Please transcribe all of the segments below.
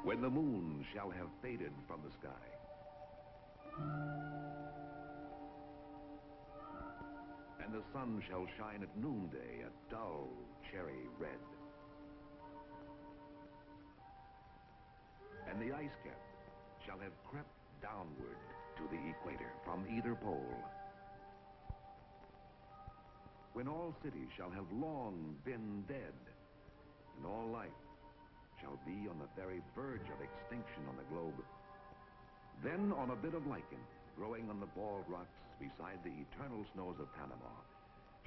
when the moon shall have faded from the sky. And the sun shall shine at noonday a dull cherry red. And the ice cap shall have crept downward to the equator from either pole. When all cities shall have long been dead, and all life shall be on the very verge of extinction on the globe, then on a bit of lichen growing on the bald rocks beside the eternal snows of Panama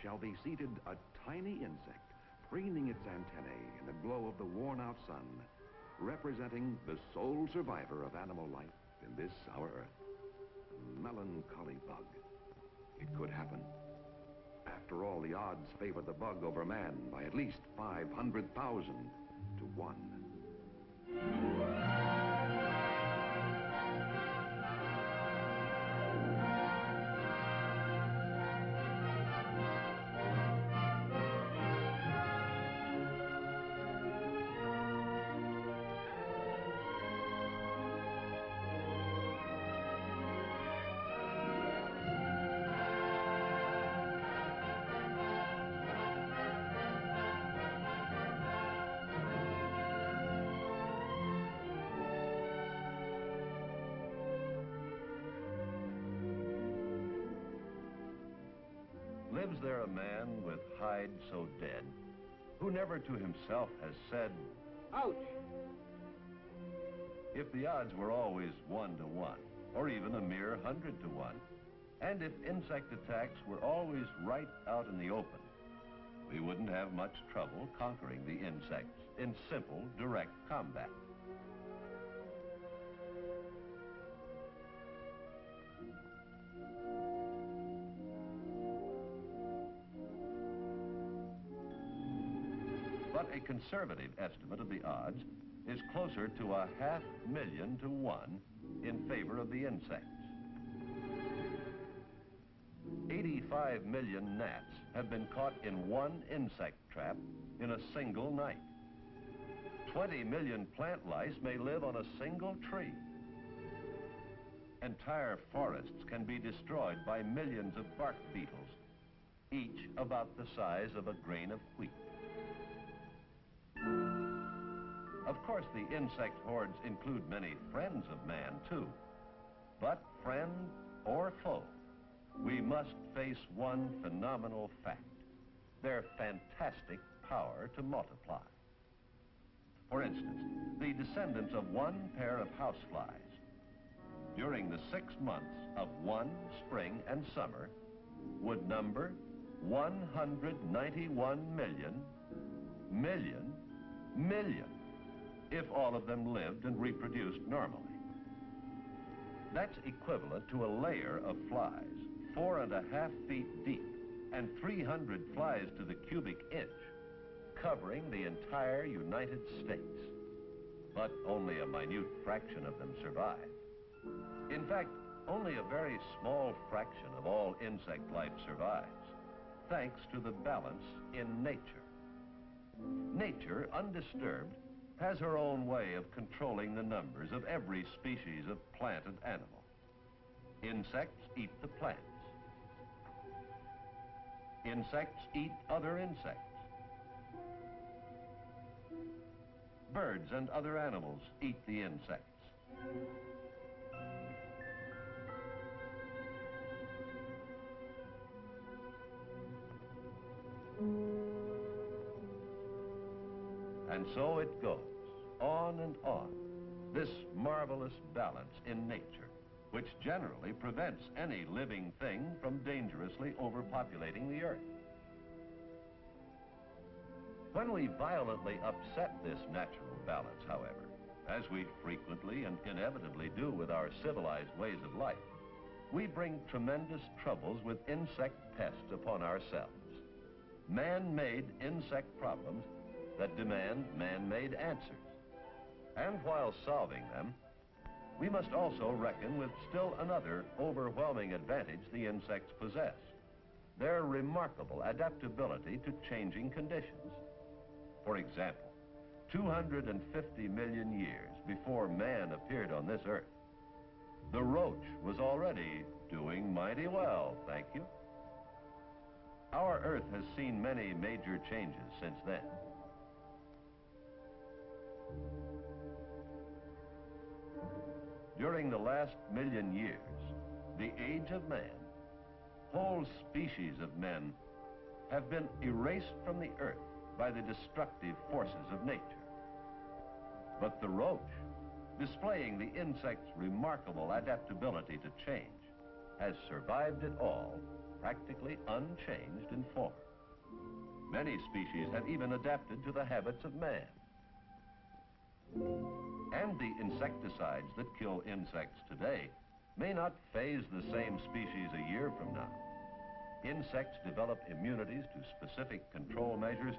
shall be seated a tiny insect, preening its antennae in the glow of the worn-out sun, representing the sole survivor of animal life in this our Earth. A melancholy bug. It could happen. After all, the odds favor the bug over man by at least 500,000 to 1. Lives there a man with hide so dead, who never to himself has said, "Ouch"? If the odds were always 1 to 1, or even a mere 100 to 1, and if insect attacks were always right out in the open, we wouldn't have much trouble conquering the insects in simple, direct combat. But a conservative estimate of the odds is closer to 500,000 to 1 in favor of the insects. 85 million gnats have been caught in one insect trap in a single night. 20 million plant lice may live on a single tree. Entire forests can be destroyed by millions of bark beetles, each about the size of a grain of wheat. Of course, the insect hordes include many friends of man, too. But friend or foe, we must face one phenomenal fact: their fantastic power to multiply. For instance, the descendants of one pair of houseflies, during the 6 months of one spring and summer, would number 191 million, if all of them lived and reproduced normally. That's equivalent to a layer of flies 4.5 feet deep and 300 flies to the cubic inch, covering the entire United States. But only a minute fraction of them survive. In fact, only a very small fraction of all insect life survives, thanks to the balance in nature. Nature, undisturbed, has her own way of controlling the numbers of every species of plant and animal. Insects eat the plants. Insects eat other insects. Birds and other animals eat the insects. And so it goes, on and on, this marvelous balance in nature, which generally prevents any living thing from dangerously overpopulating the earth. When we violently upset this natural balance, however, as we frequently and inevitably do with our civilized ways of life, we bring tremendous troubles with insect pests upon ourselves. Man-made insect problems that demand man-made answers. And while solving them, we must also reckon with still another overwhelming advantage the insects possess: their remarkable adaptability to changing conditions. For example, 250 million years before man appeared on this earth, the roach was already doing mighty well, thank you. Our earth has seen many major changes since then. During the last million years, the age of man, whole species of men have been erased from the earth by the destructive forces of nature. But the roach, displaying the insect's remarkable adaptability to change, has survived it all, practically unchanged in form. Many species have even adapted to the habits of man. And the insecticides that kill insects today may not phase the same species a year from now. Insects develop immunities to specific control measures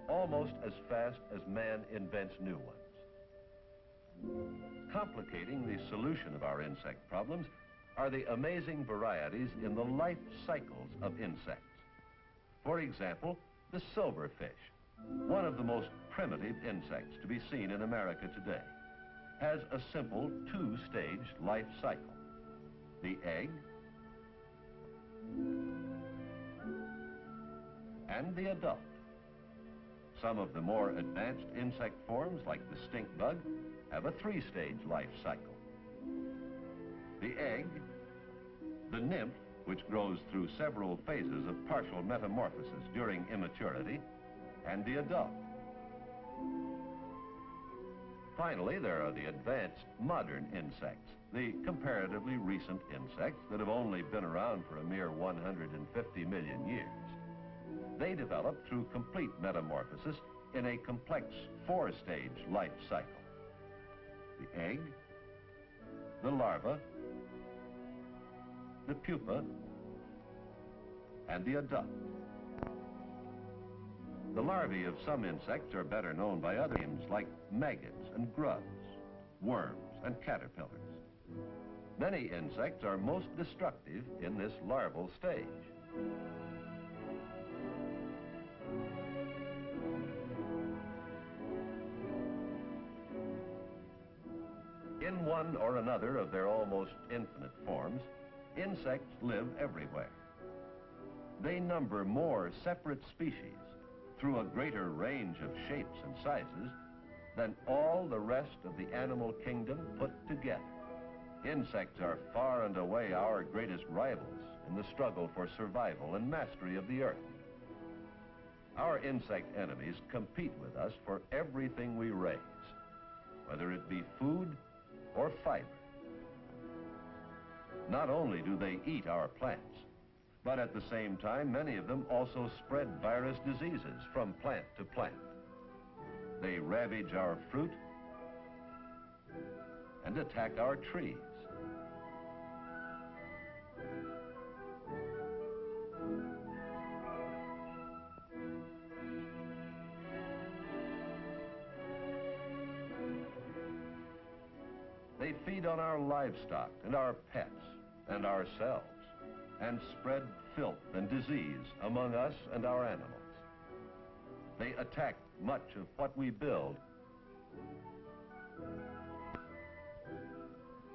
almost as fast as man invents new ones. Complicating the solution of our insect problems are the amazing varieties in the life cycles of insects. For example, the silverfish, one of the most primitive insects to be seen in America today, has a simple two-stage life cycle. The egg and the adult. Some of the more advanced insect forms, like the stink bug, have a three-stage life cycle. The egg, the nymph, which grows through several phases of partial metamorphosis during immaturity, and the adult. Finally, there are the advanced modern insects, the comparatively recent insects that have only been around for a mere 150 million years. They develop through complete metamorphosis in a complex four-stage life cycle. The egg, the larva, the pupa, and the adult. The larvae of some insects are better known by other names like maggots and grubs, worms and caterpillars. Many insects are most destructive in this larval stage. In one or another of their almost infinite forms, insects live everywhere. They number more separate species through a greater range of shapes and sizes than all the rest of the animal kingdom put together. Insects are far and away our greatest rivals in the struggle for survival and mastery of the earth. Our insect enemies compete with us for everything we raise, whether it be food or fiber. Not only do they eat our plants, but at the same time, many of them also spread virus diseases from plant to plant. They ravage our fruit and attack our trees. They feed on our livestock and our pets and ourselves, and spread filth and disease among us and our animals. They attack much of what we build,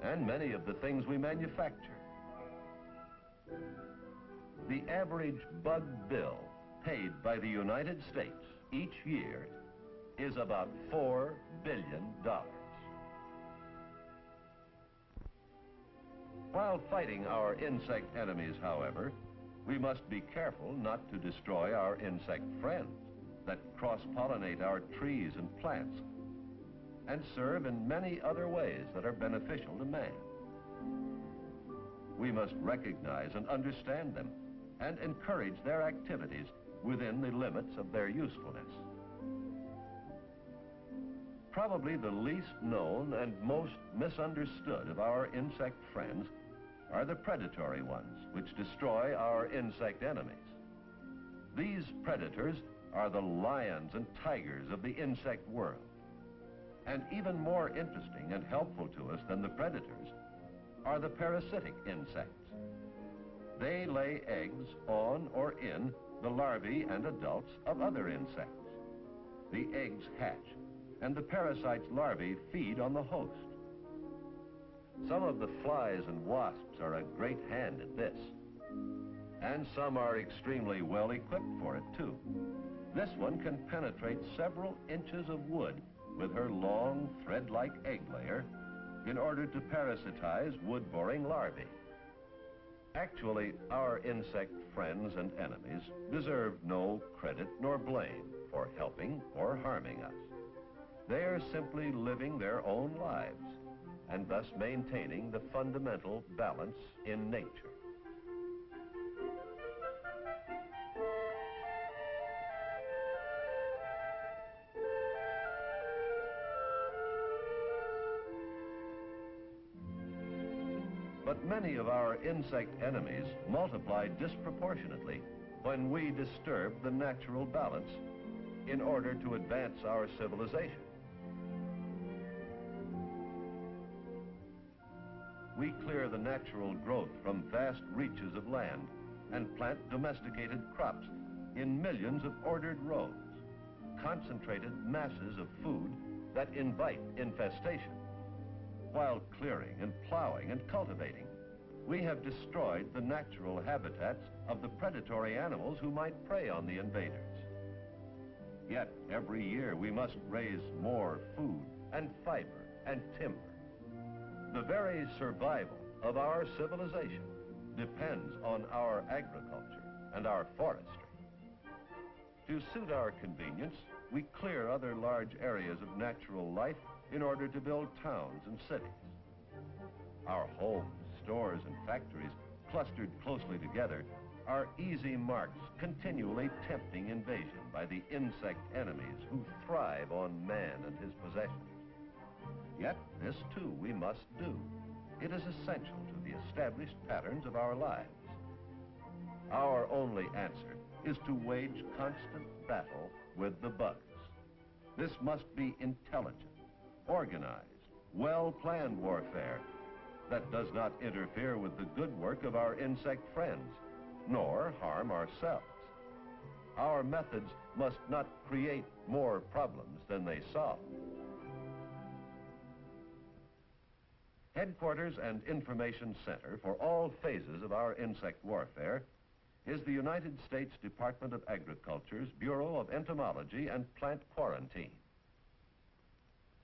and many of the things we manufacture. The average bug bill paid by the United States each year is about $4 billion. While fighting our insect enemies, however, we must be careful not to destroy our insect friends that cross-pollinate our trees and plants and serve in many other ways that are beneficial to man. We must recognize and understand them and encourage their activities within the limits of their usefulness. Probably the least known and most misunderstood of our insect friends are the predatory ones, which destroy our insect enemies. These predators are the lions and tigers of the insect world. And even more interesting and helpful to us than the predators are the parasitic insects. They lay eggs on or in the larvae and adults of other insects. The eggs hatch and the parasite's larvae feed on the host. Some of the flies and wasps are a great hand at this, and some are extremely well equipped for it too. This one can penetrate several inches of wood with her long thread-like egg layer in order to parasitize wood-boring larvae. Actually, our insect friends and enemies deserve no credit nor blame for helping or harming us. They are simply living their own lives and thus maintaining the fundamental balance in nature. But many of our insect enemies multiply disproportionately when we disturb the natural balance in order to advance our civilization. We clear the natural growth from vast reaches of land and plant domesticated crops in millions of ordered rows, concentrated masses of food that invite infestation. While clearing and plowing and cultivating, we have destroyed the natural habitats of the predatory animals who might prey on the invaders. Yet every year we must raise more food and fiber and timber. The very survival of our civilization depends on our agriculture and our forestry. To suit our convenience, we clear other large areas of natural life in order to build towns and cities. Our homes, stores, and factories, clustered closely together, are easy marks continually tempting invasion by the insect enemies who thrive on man and his possessions. Yet this too we must do. It is essential to the established patterns of our lives. Our only answer is to wage constant battle with the bugs. This must be intelligent, organized, well-planned warfare that does not interfere with the good work of our insect friends, nor harm ourselves. Our methods must not create more problems than they solve. Headquarters and information center for all phases of our insect warfare is the United States Department of Agriculture's Bureau of Entomology and Plant Quarantine.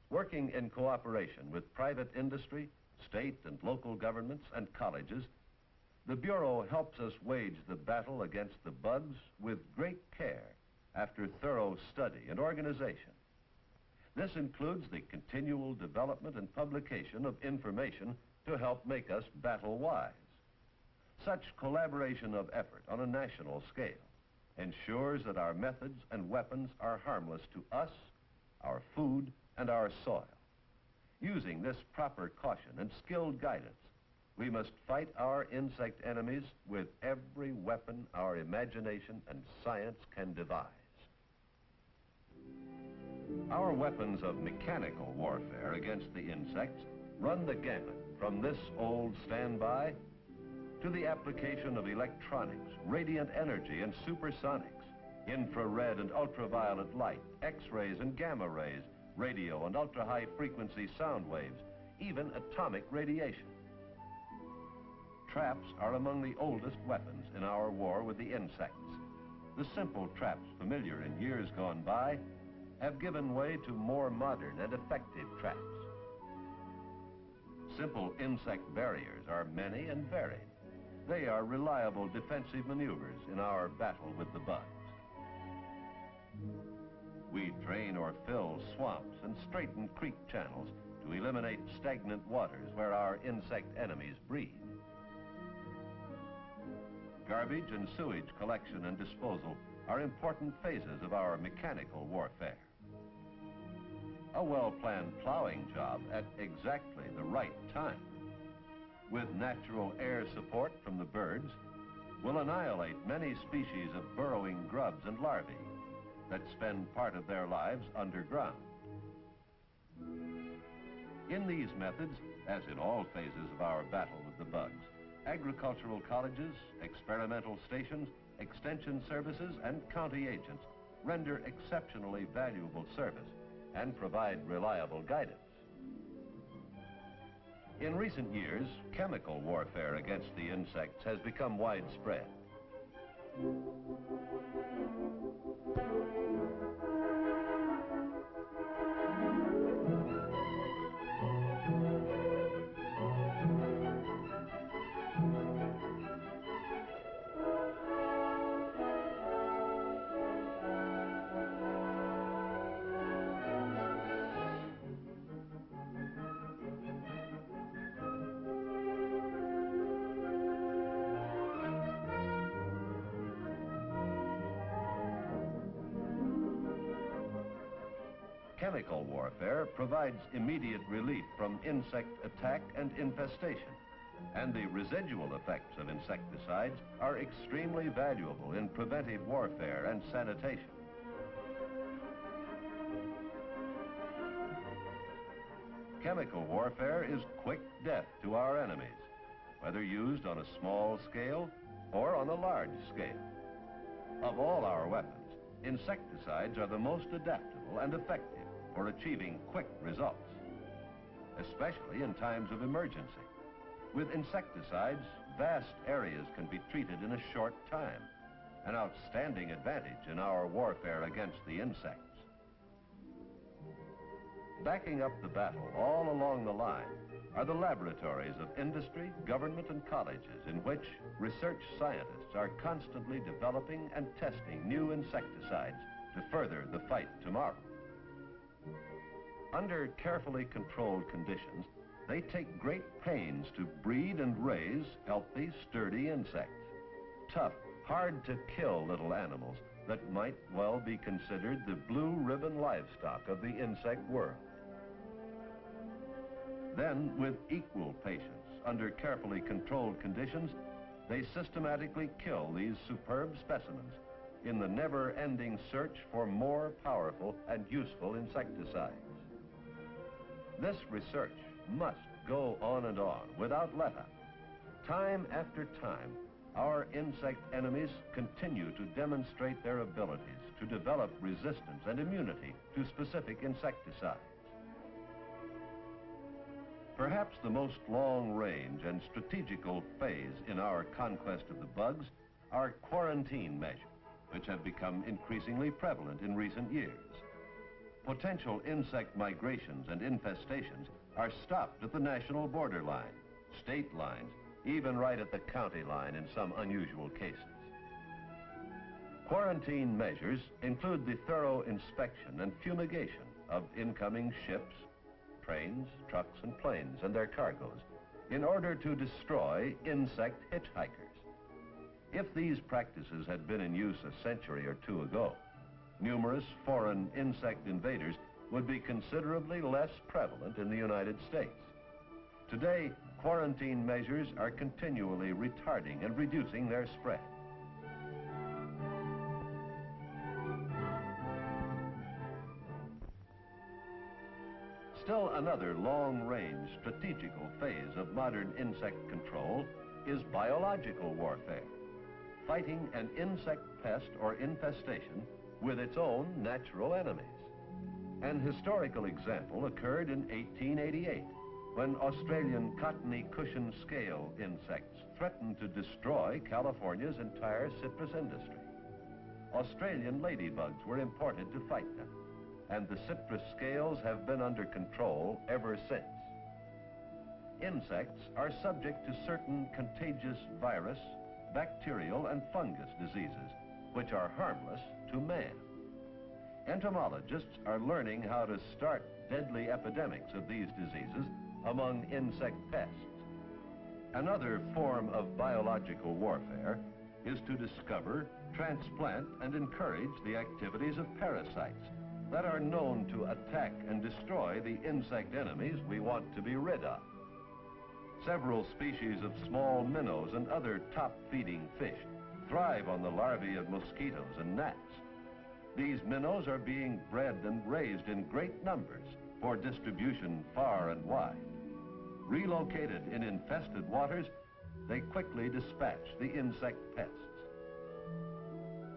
Working in cooperation with private industry, state and local governments and colleges, the Bureau helps us wage the battle against the bugs with great care after thorough study and organization. This includes the continual development and publication of information to help make us battle-wise. Such collaboration of effort on a national scale ensures that our methods and weapons are harmless to us, our food, and our soil. Using this proper caution and skilled guidance, we must fight our insect enemies with every weapon our imagination and science can devise. Our weapons of mechanical warfare against the insects run the gamut from this old standby to the application of electronics, radiant energy, and supersonics, infrared and ultraviolet light, X-rays and gamma rays, radio and ultra-high frequency sound waves, even atomic radiation. Traps are among the oldest weapons in our war with the insects. The simple traps familiar in years gone by have given way to more modern and effective traps. Simple insect barriers are many and varied. They are reliable defensive maneuvers in our battle with the bugs. We drain or fill swamps and straighten creek channels to eliminate stagnant waters where our insect enemies breed. Garbage and sewage collection and disposal are important phases of our mechanical warfare. A well-planned plowing job at exactly the right time, with natural air support from the birds, will annihilate many species of burrowing grubs and larvae that spend part of their lives underground. In these methods, as in all phases of our battle with the bugs, agricultural colleges, experimental stations, extension services, and county agents render exceptionally valuable service and provide reliable guidance. In recent years, chemical warfare against the insects has become widespread. Chemical warfare provides immediate relief from insect attack and infestation, and the residual effects of insecticides are extremely valuable in preventive warfare and sanitation. Chemical warfare is quick death to our enemies, whether used on a small scale or on a large scale. Of all our weapons, insecticides are the most adaptable and effective for achieving quick results, especially in times of emergency. With insecticides, vast areas can be treated in a short time, an outstanding advantage in our warfare against the insects. Backing up the battle all along the line are the laboratories of industry, government, and colleges in which research scientists are constantly developing and testing new insecticides to further the fight tomorrow. Under carefully controlled conditions, they take great pains to breed and raise healthy, sturdy insects. Tough, hard-to-kill little animals that might well be considered the blue ribbon livestock of the insect world. Then, with equal patience, under carefully controlled conditions, they systematically kill these superb specimens in the never-ending search for more powerful and useful insecticides. This research must go on and on without let-up. Time after time, our insect enemies continue to demonstrate their abilities to develop resistance and immunity to specific insecticides. Perhaps the most long-range and strategical phase in our conquest of the bugs are quarantine measures, which have become increasingly prevalent in recent years. Potential insect migrations and infestations are stopped at the national border line, state lines, even right at the county line in some unusual cases. Quarantine measures include the thorough inspection and fumigation of incoming ships, trains, trucks, and planes and their cargoes in order to destroy insect hitchhikers. If these practices had been in use a century or two ago, numerous foreign insect invaders would be considerably less prevalent in the United States. Today, quarantine measures are continually retarding and reducing their spread. Still another long-range strategical phase of modern insect control is biological warfare, fighting an insect pest or infestation with its own natural enemies. An historical example occurred in 1888 when Australian cottony cushion scale insects threatened to destroy California's entire citrus industry. Australian ladybugs were imported to fight them, and the citrus scales have been under control ever since. Insects are subject to certain contagious virus, bacterial, and fungus diseases, which are harmless to man. Entomologists are learning how to start deadly epidemics of these diseases among insect pests. Another form of biological warfare is to discover, transplant, and encourage the activities of parasites that are known to attack and destroy the insect enemies we want to be rid of. Several species of small minnows and other top-feeding fish thrive on the larvae of mosquitoes and gnats. These minnows are being bred and raised in great numbers for distribution far and wide. Relocated in infested waters, they quickly dispatch the insect pests.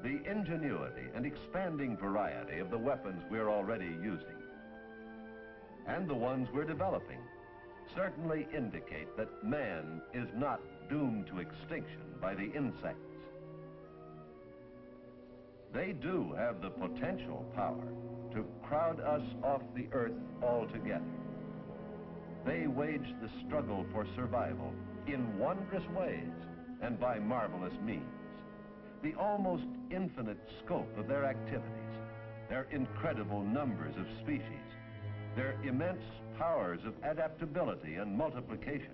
The ingenuity and expanding variety of the weapons we're already using and the ones we're developing certainly indicate that man is not doomed to extinction by the insects. They do have the potential power to crowd us off the earth altogether. They wage the struggle for survival in wondrous ways and by marvelous means. The almost infinite scope of their activities, their incredible numbers of species, their immense powers of adaptability and multiplication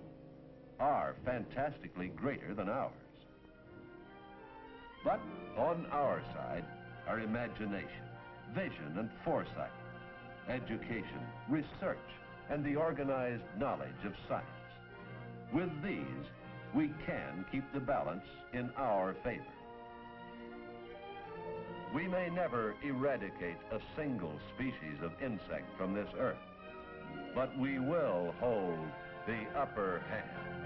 are fantastically greater than ours. But on our side are imagination, vision and foresight, education, research, and the organized knowledge of science. With these, we can keep the balance in our favor. We may never eradicate a single species of insect from this earth, but we will hold the upper hand.